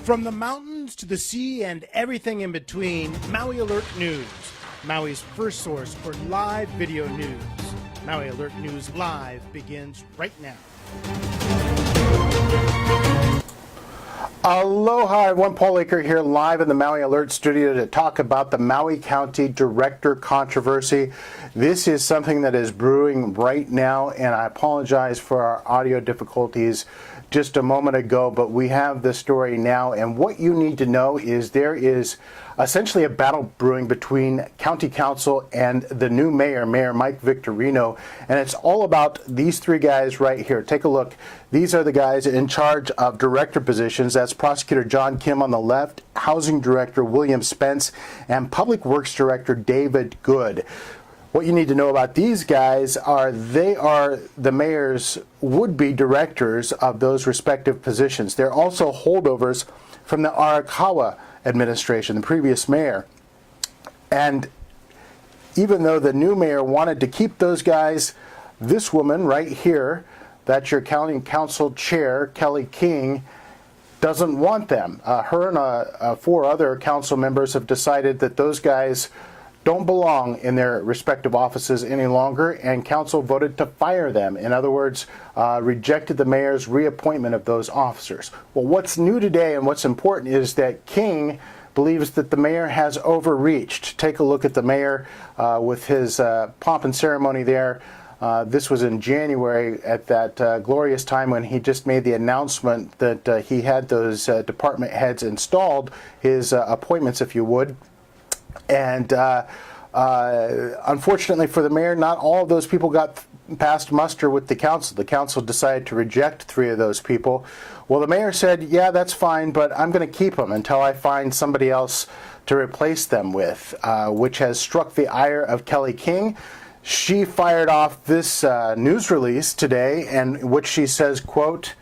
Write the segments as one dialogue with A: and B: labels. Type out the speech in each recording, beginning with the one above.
A: From the mountains to the sea and everything in between, Maui Alert News, Maui's first source for live video news. Maui Alert News Live begins right now.
B: Aloha, everyone. Paul Aker here live in the Maui Alert studio to talk about the Maui County Director controversy. This is something that is brewing right now, and I apologize for our audio difficulties just a moment ago, but we have the story now, and what you need to know is there is essentially a battle brewing between County Council and the new mayor, Mayor Mike Victorino, and it's all about these three guys right here. Take a look. These are the guys in charge of director positions. That's Prosecutor John Kim on the left, Housing Director William Spence, and Public Works Director David Good. What you need to know about these guys are they are the mayor's would-be directors of those respective positions. They're also holdovers from the Arakawa administration, the previous mayor. And even though the new mayor wanted to keep those guys, this woman right here, that's your county council chair, Kelly King, doesn't want them. Her and four other council members have decided that those guys don't belong in their respective offices any longer, and council voted to fire them. In other words, rejected the mayor's reappointment of those officers. Well, what's new today and what's important is that King believes that the mayor has overreached. Take a look at the mayor with his pomp and ceremony there. This was in January at that glorious time when he just made the announcement that he had those department heads installed, his appointments, if you would. And unfortunately for the mayor, not all of those people got past muster with the council. The council decided to reject three of those people. Well, the mayor said, yeah, that's fine, but I'm going to keep them until I find somebody else to replace them with, which has struck the ire of Kelly King. She fired off this news release today, in which she says, quote,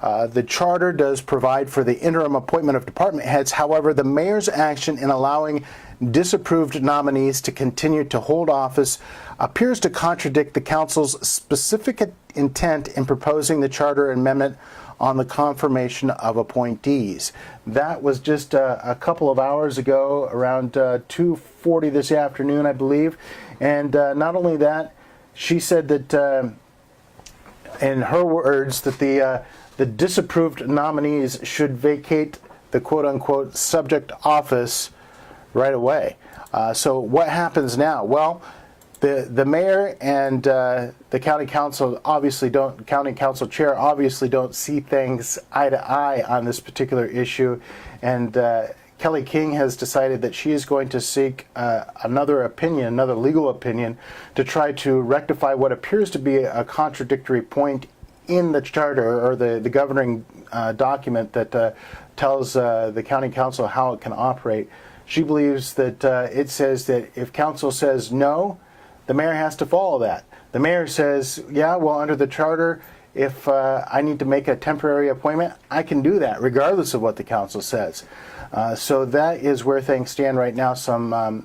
B: the charter does provide for the interim appointment of department heads. However, the mayor's action in allowing disapproved nominees to continue to hold office appears to contradict the council's specific intent in proposing the charter amendment on the confirmation of appointees. That was just a couple of hours ago, around 2:40 this afternoon, I believe. And not only that, she said that, in her words, that the disapproved nominees should vacate the quote-unquote subject office right away. So what happens now? Well, the mayor and the county council county council chair obviously don't see things eye to eye on this particular issue, and Kelly King has decided that she is going to seek another legal opinion, to try to rectify what appears to be a contradictory point in the charter, or the governing document that tells the county council how it can operate. She believes that it says that if council says no, the mayor has to follow that. The mayor says, yeah, well, under the charter, if I need to make a temporary appointment, I can do that regardless of what the council says. So that is where things stand right now. Some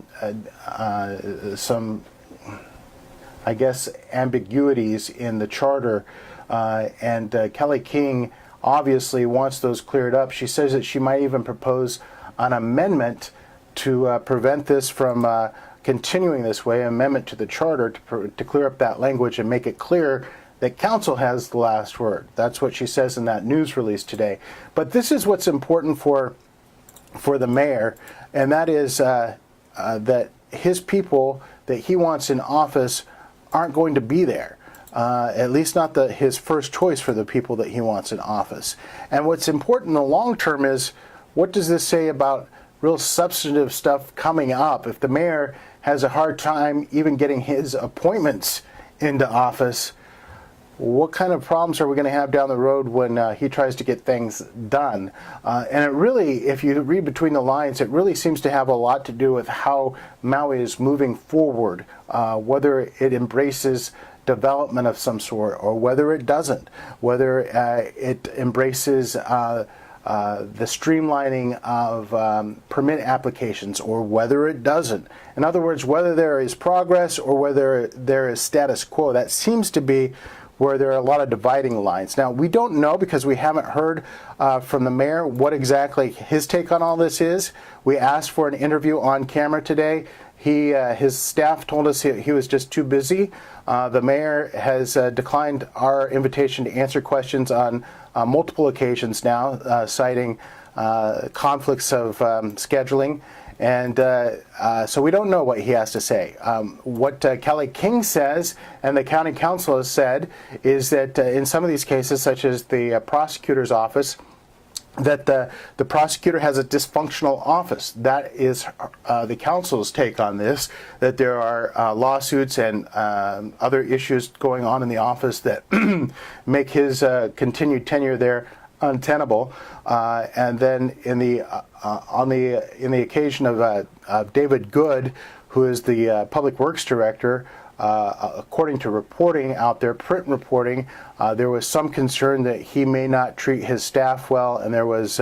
B: I guess, ambiguities in the charter. And Kelly King obviously wants those cleared up. She says that she might even propose an amendment to prevent this from continuing this way, an amendment to the charter to clear up that language and make it clear that council has the last word. That's what she says in that news release today. But this is what's important for the mayor, and that is that his people that he wants in office aren't going to be there. At least not his first choice for the people that he wants in office. And what's important in the long term is, what does this say about real substantive stuff coming up? If the mayor has a hard time even getting his appointments into office, what kind of problems are we going to have down the road when he tries to get things done? And it really, if you read between the lines, it really seems to have a lot to do with how Maui is moving forward, whether it embraces development of some sort or whether it doesn't, whether it embraces the streamlining of permit applications or whether it doesn't. In other words, whether there is progress or whether there is status quo. That seems to be where there are a lot of dividing lines. Now, we don't know because we haven't heard from the mayor what exactly his take on all this is. We asked for an interview on camera today. His staff told us he was just too busy. The mayor has declined our invitation to answer questions on multiple occasions now, citing conflicts of scheduling. And so we don't know what he has to say. What Kelly King says, and the county council has said, is that in some of these cases, such as the prosecutor's office, that the prosecutor has a dysfunctional office. That is the council's take on this, that there are lawsuits and other issues going on in the office that make his continued tenure there untenable. And then in the occasion of David Good, who is the Public Works Director, according to reporting out there, print reporting, there was some concern that he may not treat his staff well, and there was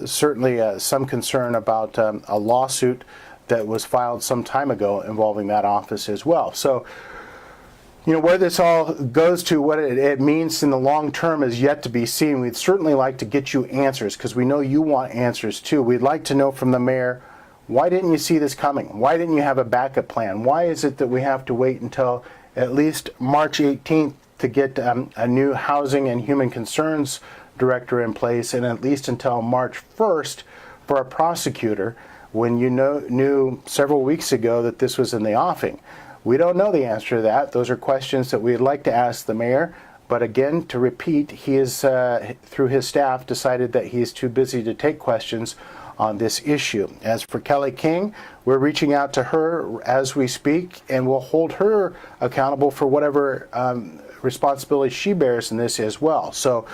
B: certainly some concern about a lawsuit that was filed some time ago involving that office as well. So, you know, where this all goes to, what it means in the long term is yet to be seen. We'd certainly like to get you answers, because we know you want answers too. We'd like to know from the mayor, why didn't you see this coming? Why didn't you have a backup plan? Why is it that we have to wait until at least March 18th to get a new Housing and Human Concerns Director in place, and at least until March 1st for a prosecutor, when you knew several weeks ago that this was in the offing? We don't know the answer to that. Those are questions that we'd like to ask the mayor. But again, to repeat, he is, through his staff, decided that he is too busy to take questions on this issue. As for Kelly King, we're reaching out to her as we speak, and we'll hold her accountable for whatever responsibility she bears in this as well. So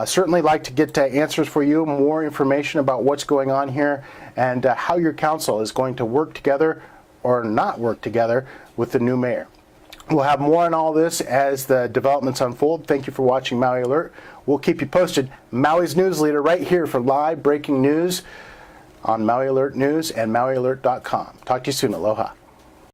B: certainly like to get answers for you, more information about what's going on here, and how your council is going to work together or not work together with the new mayor. We'll have more on all this as the developments unfold. Thank you for watching Maui Alert. We'll keep you posted. Maui's news leader right here for live breaking news on Maui Alert News and MauiAlert.com. Talk to you soon. Aloha.